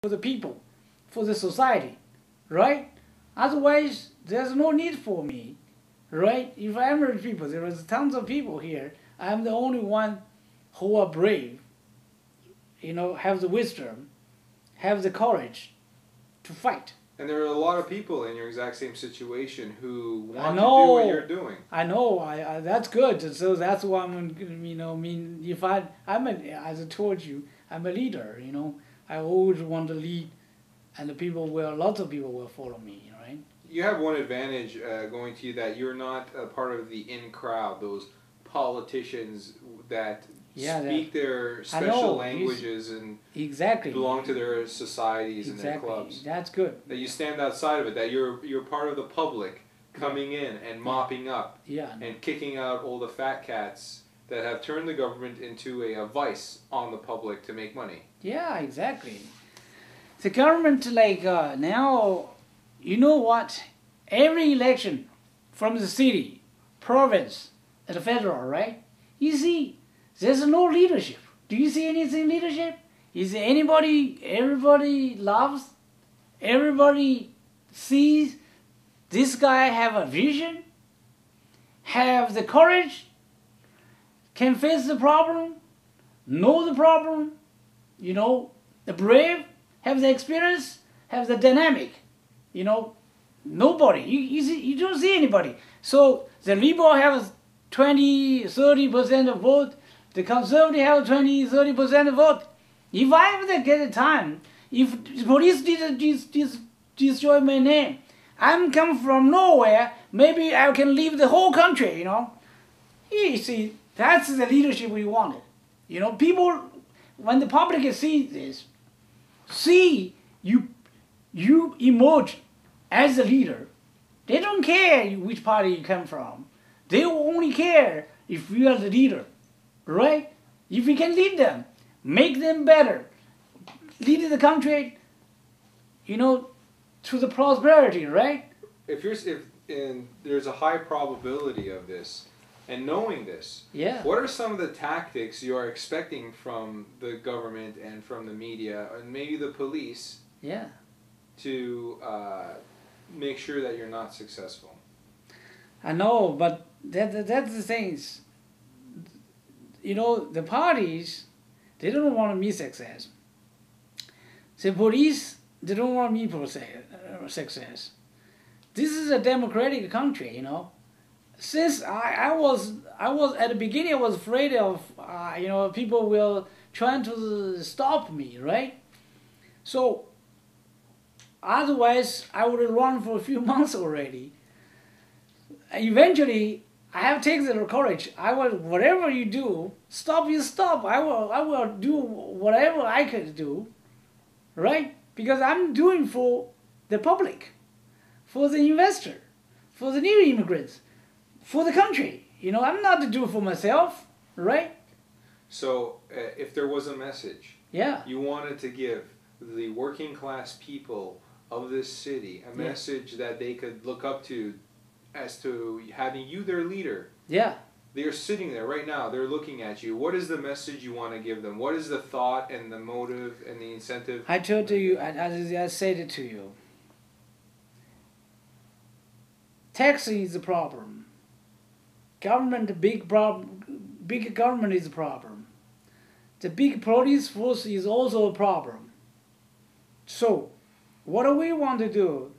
for the people, for the society, right? Otherwise, there's no need for me, right? If average people, there is tons of people here, I'm the only one who are brave, have the wisdom, have the courage to fight. And there are a lot of people in your exact same situation who want to do what you're doing. I know. I that's good. So that's why if as I told you, I'm a leader. I always want to lead, and lots of people will follow me. Right? You have one advantage going to you, that you're not a part of the in crowd. Those politicians that speak their special languages and belong to their societies and their clubs. That's good. That you stand outside of it. That you're part of the public coming in and mopping up and kicking out all the fat cats that have turned the government into a vice on the public to make money. Yeah, exactly. The government, now, you know what? Every election from the city, province, and the federal, right? You see, there's no leadership. Do you see anything leadership? Is there everybody loves, everybody sees this guy have a vision, have the courage, can face the problem, know the problem, the brave, have the experience, have the dynamic, nobody. You don't see anybody. So the Liberal have 20-30% of vote, the Conservative have 20-30% of vote. If I ever get a time, if the police destroy my name, I'm come from nowhere, maybe I can leave the whole country, You see, that's the leadership we wanted. People, when the public sees this, see you emerge as a leader. They don't care which party you come from. They only care if you are the leader, right? If you can lead them, make them better, lead the country, to the prosperity, right? If there's a high probability of this, and knowing this, what are some of the tactics you are expecting from the government and from the media and maybe the police to make sure that you're not successful? I know, but that's the things. The parties, they don't want me success. The police, they don't want me success. This is a democratic country, Since I was at the beginning, I was afraid of people will trying to stop me, right? So otherwise I would have run for a few months already. Eventually I have taken the courage. I will, whatever you do, stop. I will do whatever I could do, right? Because I'm doing for the public, for the investor, for the new immigrants, for the country. I'm not to do it for myself, right? So if there was a message you wanted to give the working class people of this city, a message that they could look up to as to having you their leader. They are sitting there right now, they're looking at you. What is the message you want to give them? What is the thought and the motive and the incentive? I told you, I said it to you. Taxing is a problem. Big government is a problem. The big police force is also a problem. So, what we want to do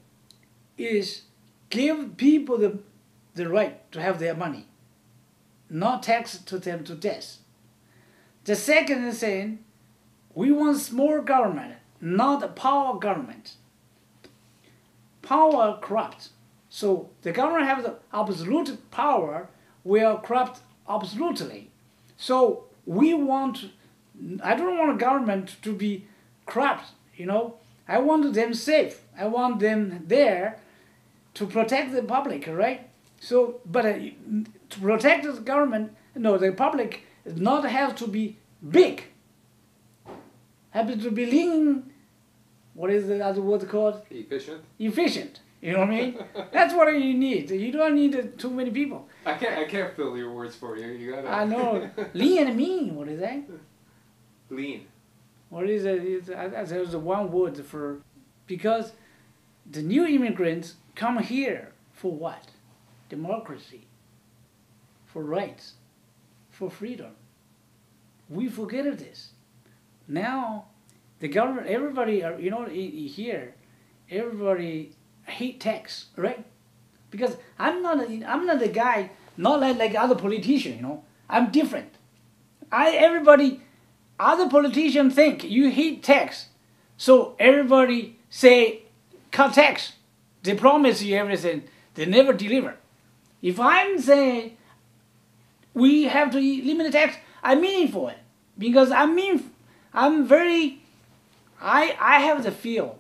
is give people the right to have their money, not tax to them to death. The second thing, we want small government, not a power government. Power corrupt. So the government have the absolute power, will corrupt absolutely. So I don't want a government to be corrupt, I want them safe. I want them there to protect the public, right? So, but to protect the government, the public does not have to be big. Have to be lean. What is the other word called? Efficient. Efficient. You know what I mean? That's what you need. You don't need too many people. I can't fill your words for you. You gotta. I know. Lean and mean. What is that? Lean. what is it? There's one word for, because the new immigrants come here for what? Democracy, for rights, for freedom. We forget this. Now, the government, everybody, here, everybody hate tax, right? Because I'm not a guy, not like other politicians, I'm different. Other politicians think you hate tax, so everybody say cut tax. They promise you everything, they never deliver. If I'm saying we have to eliminate tax, I mean it for it, because I have the feel.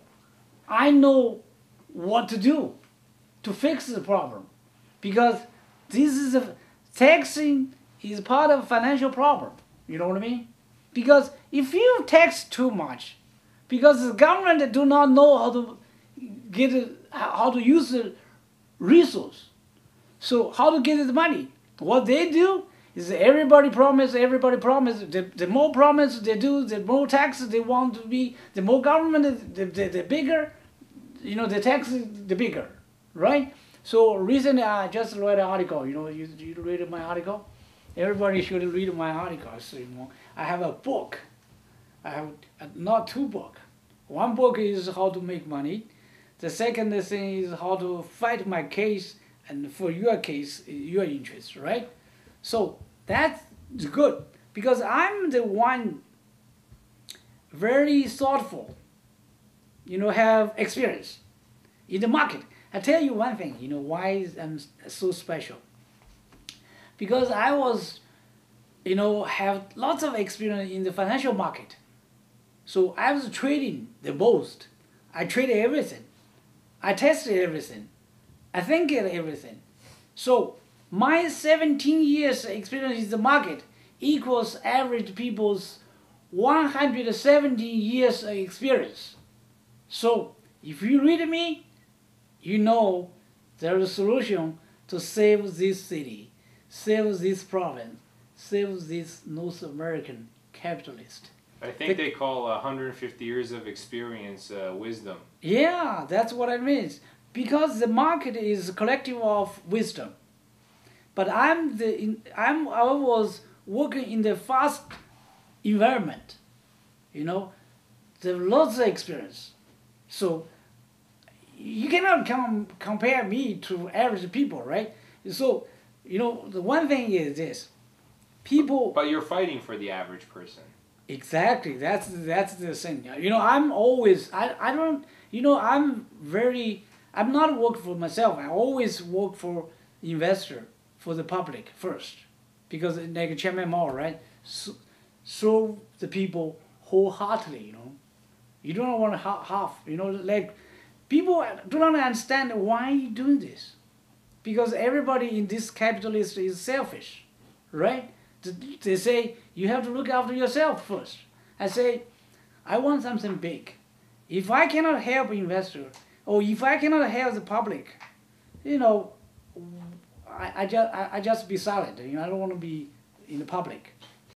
I know what to do to fix the problem, because taxing is part of a financial problem. You know what I mean? Because if you tax too much, because the government do not know how to use the resource, so how to get the money? What they do is everybody promise. The more promise they do, the more taxes they want to be. The more government, the bigger, the taxes, the bigger, right? So recently I just read an article. You read my article. Everybody should read my article. So, I have a book. I have not two books. One book is how to make money. The second thing is how to fight my case, and for your case, your interest, right? So that's good, because I'm the one very thoughtful, have experience in the market. I tell you one thing, why I'm so special. Because I was, have lots of experience in the financial market. So I was trading the most. I traded everything. I tested everything. I think everything. So my 17 years experience in the market equals average people's 170 years experience. So if you read me, there's a solution to save this city, save this province, save this North American capitalist. I think they call 150 years of experience wisdom. Yeah, that's what it means. Because the market is a collective of wisdom. But I was working in the fast environment. There's lots of experience. So you cannot compare me to average people, right? So, the one thing is this. People... But you're fighting for the average person. Exactly. That's the thing. I'm always... I'm not working for myself. I always work for investor, for the public first. Because like Chairman Mao, right? Serve the people wholeheartedly, You don't want half, people do not understand why you're doing this. Because everybody in this capitalist is selfish, right? They say, you have to look after yourself first. I say, I want something big. If I cannot help investor, or if I cannot help the public, I just be silent. I don't want to be in the public.